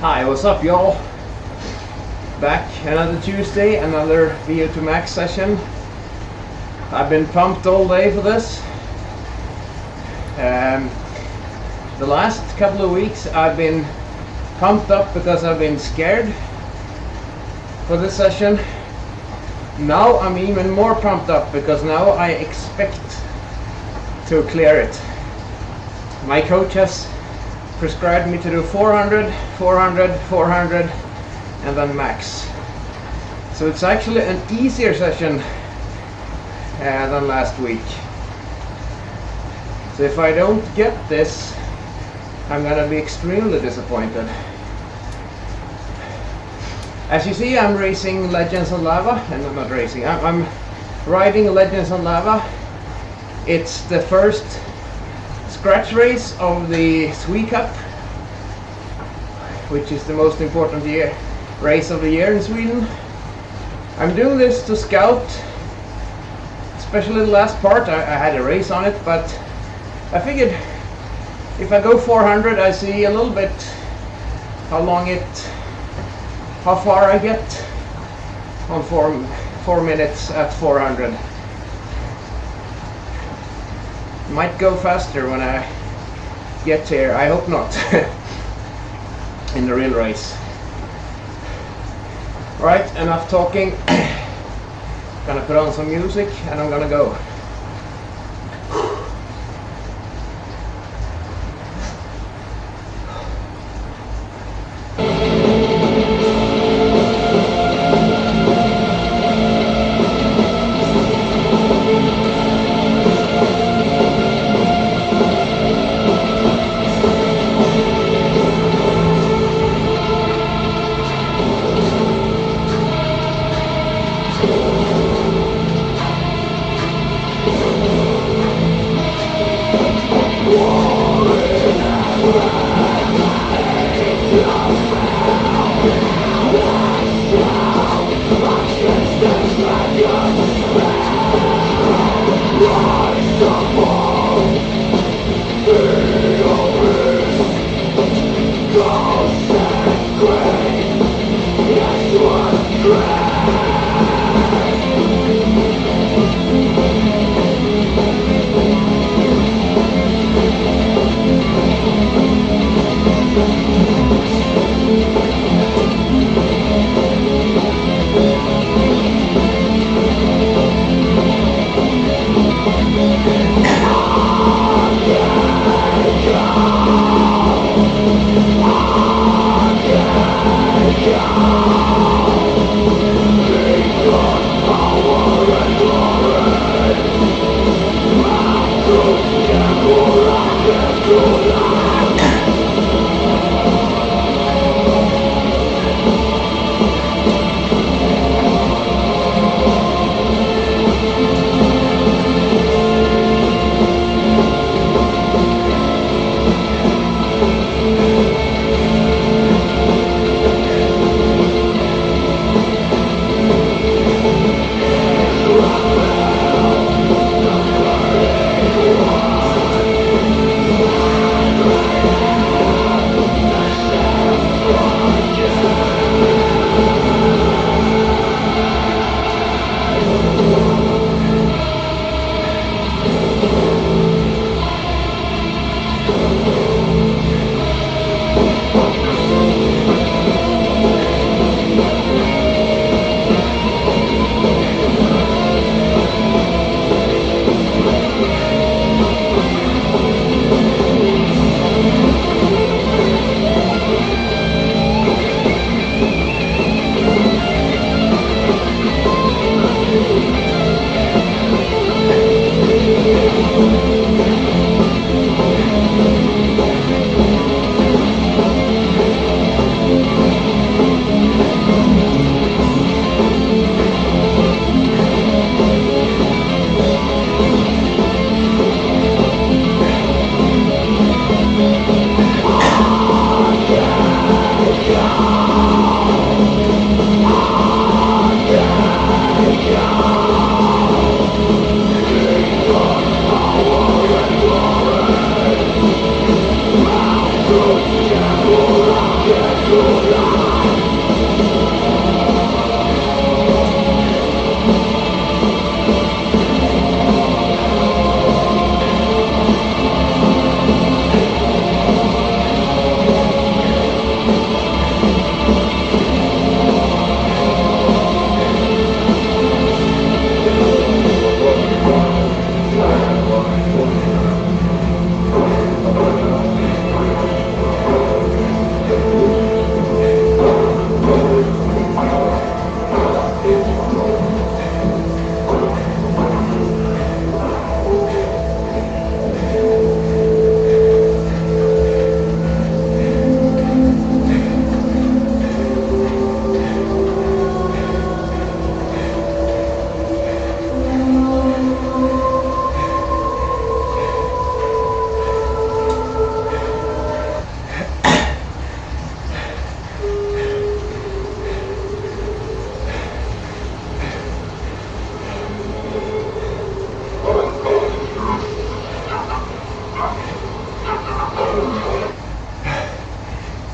Hi, what's up y'all? Back another Tuesday, another vo2max session. I've been pumped all day for this. The last couple of weeks I've been pumped up because I've been scared for this session. Now I'm even more pumped up because now I expect to clear it. My coach has prescribed me to do 400, 400, 400 and then max. So it's actually an easier session than last week. So if I don't get this, I'm gonna be extremely disappointed. As you see, I'm racing Legends on Lava, and I'm not racing, I'm riding Legends on Lava. It's the first scratch race of the Zwift Cup, which is the most important race of the year in Sweden. I'm doing this to scout, especially the last part. I had a race on it, but I figured if I go 400, I see a little bit how far I get on 4 minutes at 400. Might go faster when I get here, I hope not, in the real race. Right, enough talking. Gonna put on some music and I'm gonna go.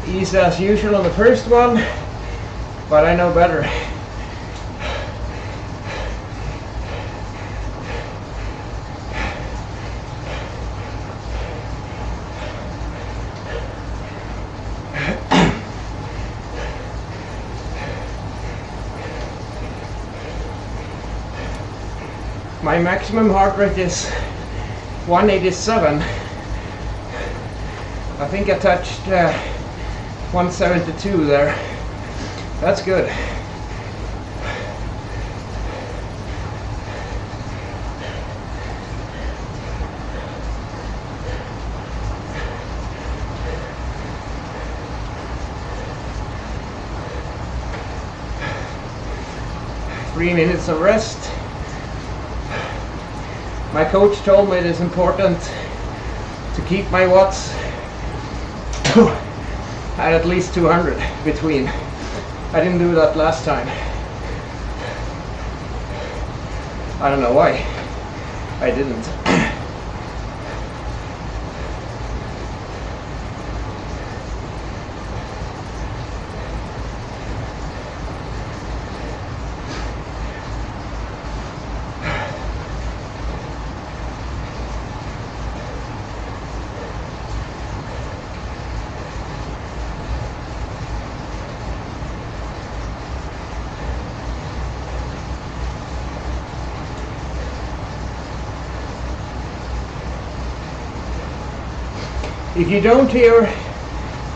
Easy as usual on the first one, but I know better. My maximum heart rate is 187. I think I touched 172 there. That's good. Three minutes of rest. My coach told me it is important to keep my watts at least 200 between. I didn't do that last time. I don't know why I didn't.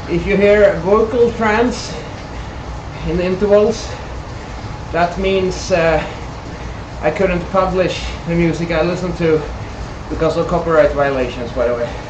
If you hear vocal trance in the intervals, that means I couldn't publish the music I listened to because of copyright violations, by the way.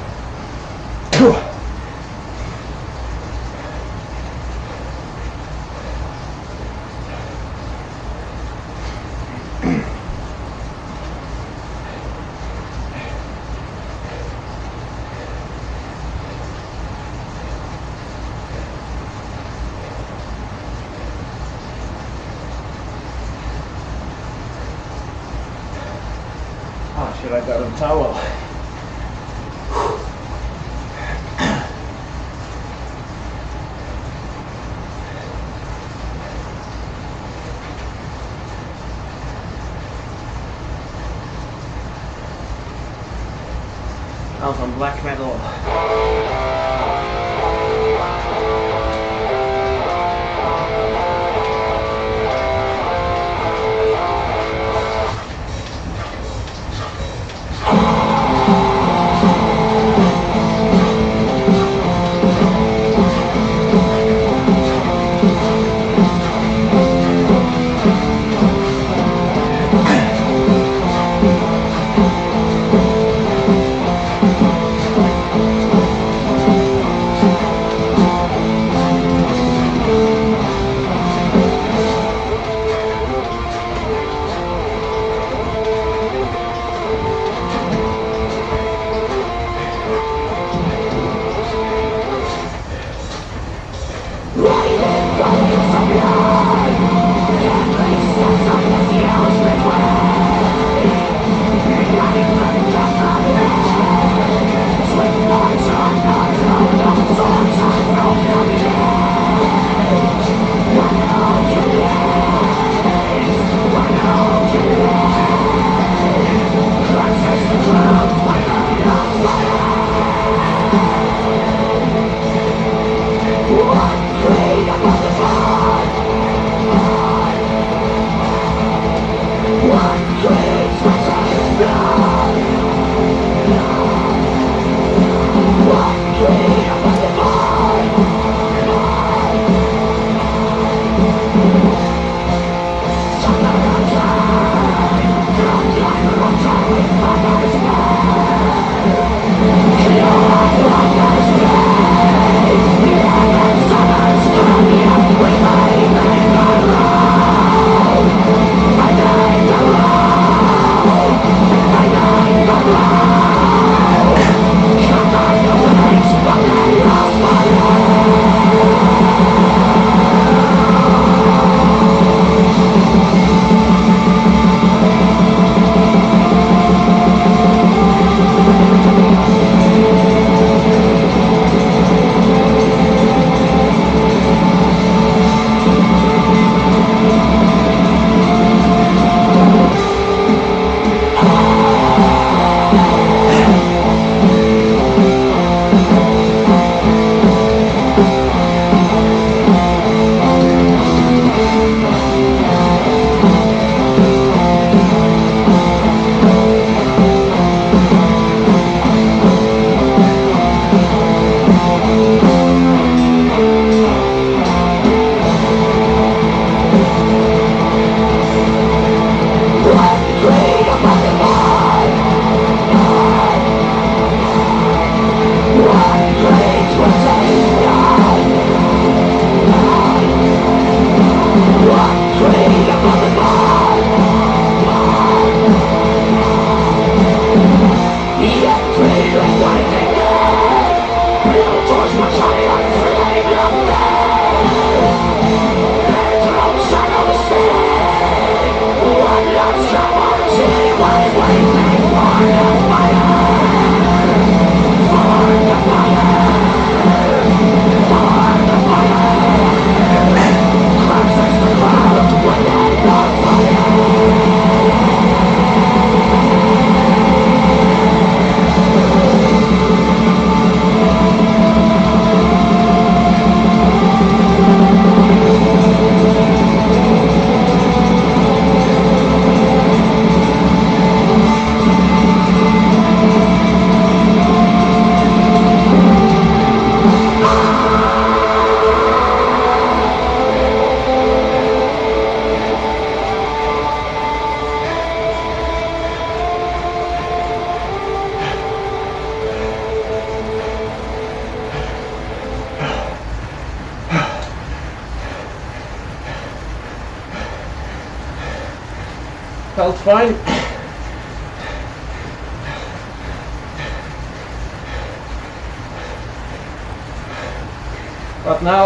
Should I got a towel? Now some black metal. Felt fine. But now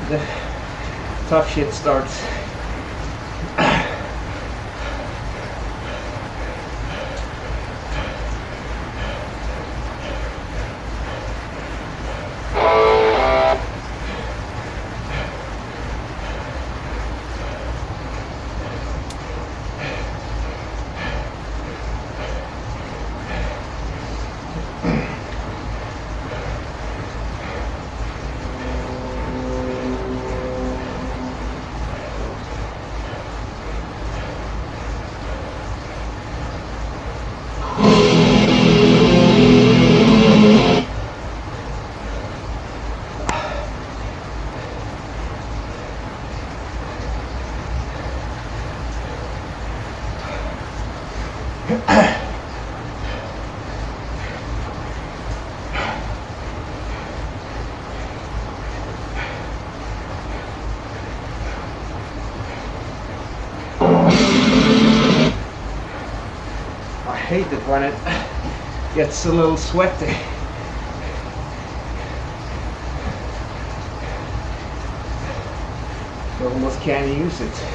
the tough shit starts. I hate it when it gets a little sweaty. You almost can't use it.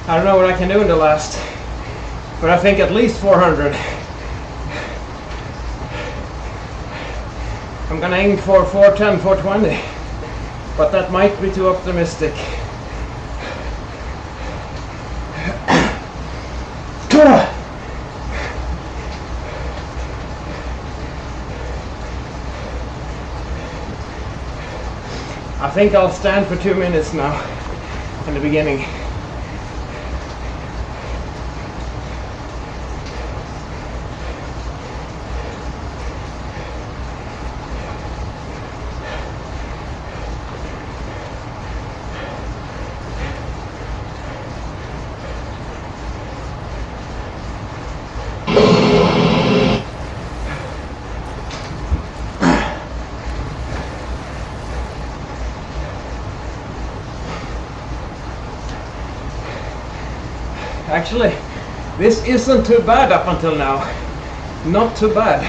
I don't know what I can do in the last, but I think at least 400. I'm gonna aim for 410, 420, but that might be too optimistic. I think I'll stand for 2 minutes now in the beginning. Actually, this isn't too bad up until now. Not too bad.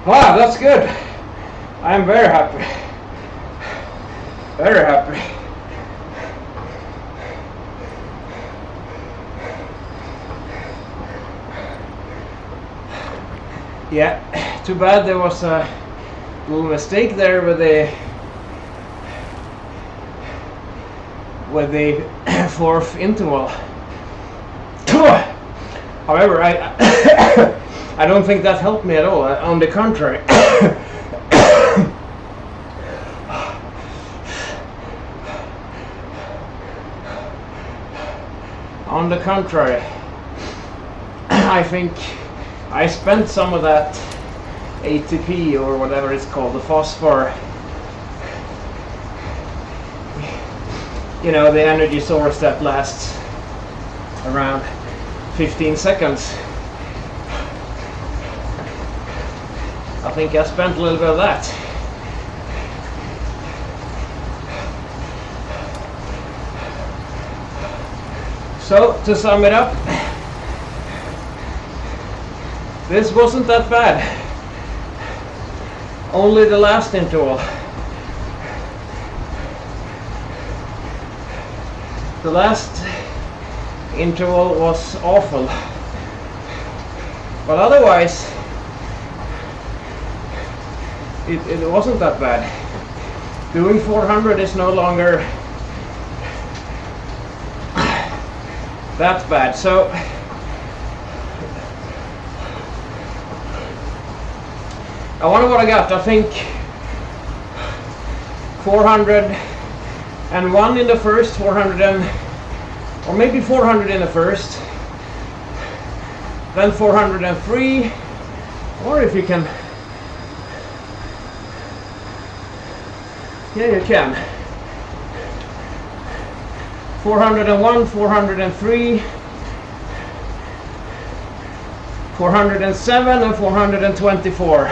Wow, that's good. I'm very happy. Very happy. Yeah, too bad there was a little mistake there with the fourth interval. However, I don't think that helped me at all. On the contrary. On the contrary, I think I spent some of that ATP or whatever it's called, the phosphor, you know, the energy source that lasts around 15 seconds. I think I spent a little bit of that. So, to sum it up, this wasn't that bad. Only the last interval. The last interval was awful. But otherwise, it wasn't that bad. Doing 400 is no longer that bad. So I wonder what I got. I think 401 in the first, 400 or maybe 400 in the first, then 403, or if you can, yeah, you can. 401, 403, 407, and 424.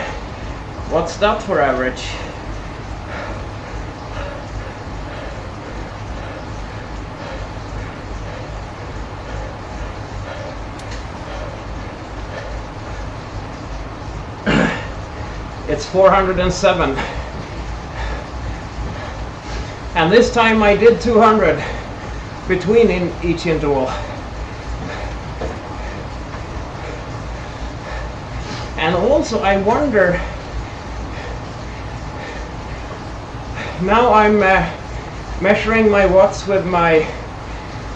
What's that for average? It's 407. And this time I did 200 between in each interval. And also I wonder, now I'm measuring my watts with my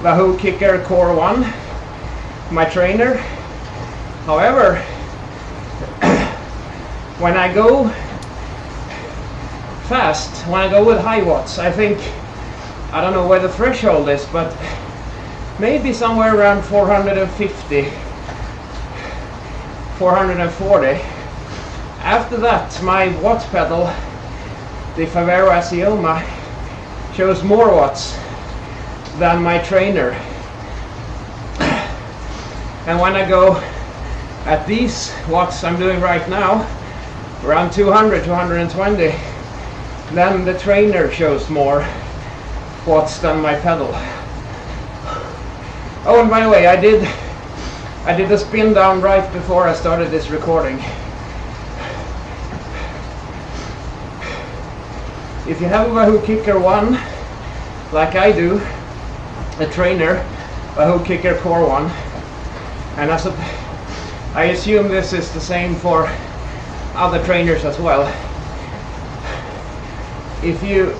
Wahoo Kicker Core 1, my trainer. However, when I go fast, when I go with high watts, I think, I don't know where the threshold is, but maybe somewhere around 450 440. After that, my watts pedal, the Favero Asioma, shows more watts than my trainer. And when I go at these watts I'm doing right now, around 200, 220, then the trainer shows more watts than my pedal. Oh, and by the way, I did a spin down right before I started this recording. If you have a Wahoo Kicker 1, like I do, a trainer, Wahoo Kicker Core 1, and I assume this is the same for other trainers as well. If you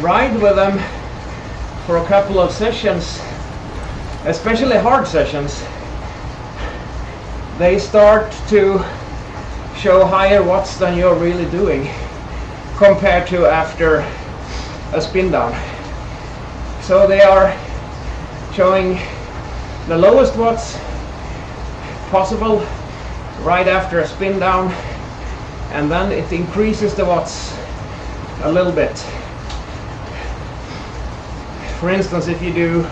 ride with them for a couple of sessions, especially hard sessions, they start to show higher watts than you're really doing compared to after a spin down. So they are showing the lowest watts possible right after a spin down, and then it increases the watts a little bit. For instance, if you do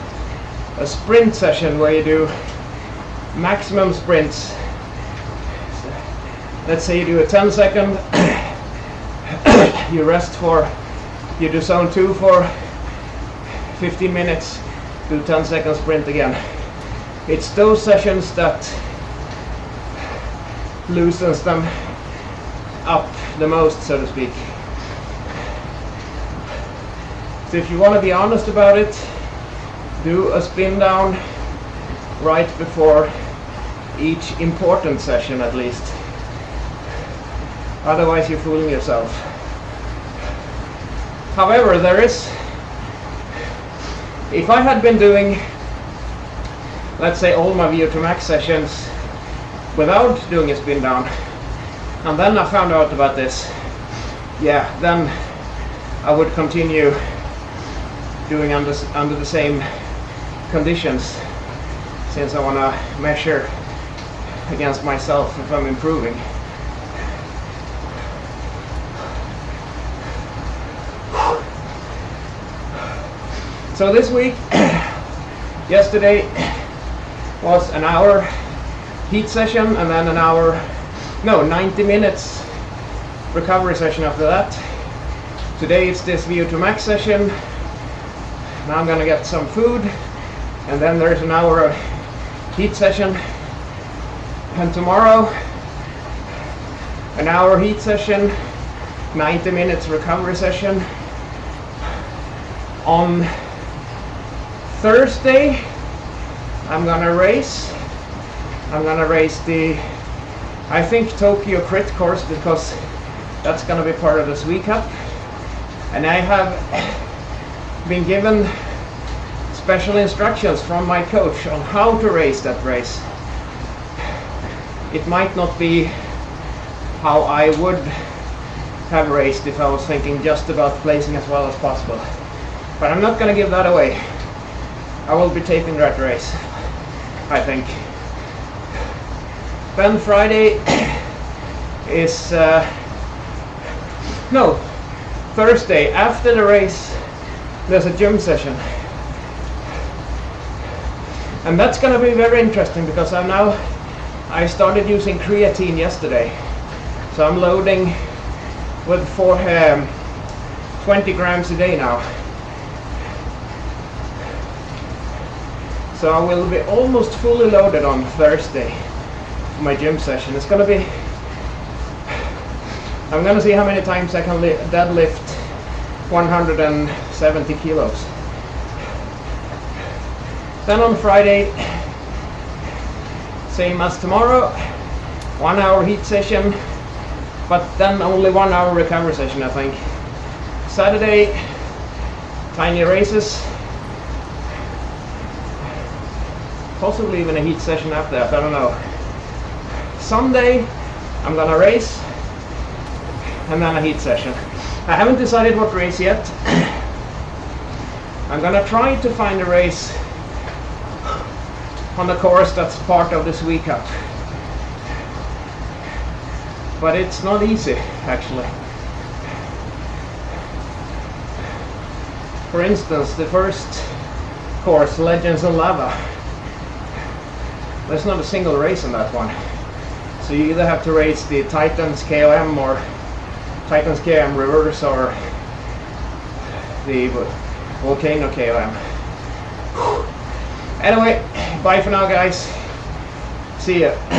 a sprint session where you do maximum sprints, let's say you do a 10-second, you do zone 2 for 15 minutes, do 10-second sprint again. It's those sessions that loosens them up the most, so to speak. So if you want to be honest about it, do a spin down right before each important session at least. Otherwise you're fooling yourself. However, if I had been doing, let's say, all my vo2max sessions without doing a spin down, and then I found out about this, yeah, then I would continue doing under the same conditions, since I want to measure against myself if I'm improving. So this week, yesterday was an hour heat session, and then 90 minutes recovery session after that. Today it's this vo2max session. Now I'm gonna get some food, and then there's an hour of heat session, and tomorrow an hour heat session, 90 minutes recovery session. On Thursday I'm gonna race the, I think, Tokyo Crit course, because that's gonna be part of the Zwift Cup, and I have been given special instructions from my coach on how to race that race. It might not be how I would have raced if I was thinking just about placing as well as possible, but I'm not gonna give that away. I will be taping that race, I think. Then Friday is Thursday after the race there's a gym session, and that's gonna be very interesting because I started using creatine yesterday, so I'm loading with 20 grams a day now. So I will be almost fully loaded on Thursday for my gym session. I'm gonna see how many times I can deadlift 170 kilos. Then on Friday, same as tomorrow, 1 hour heat session, but then only 1 hour recovery session, I think. Saturday, tiny races, possibly even a heat session after that, I don't know. Sunday I'm gonna race, and then a heat session. I haven't decided what race yet. I'm gonna try to find a race on the course that's part of the Zwift Cup. but it's not easy actually. For instance, the first course, Legends of Lava, there's not a single race in that one. So you either have to race the Titans KOM or Titans KOM Reverse or the Volcano KOM. Anyway, bye for now guys. See ya.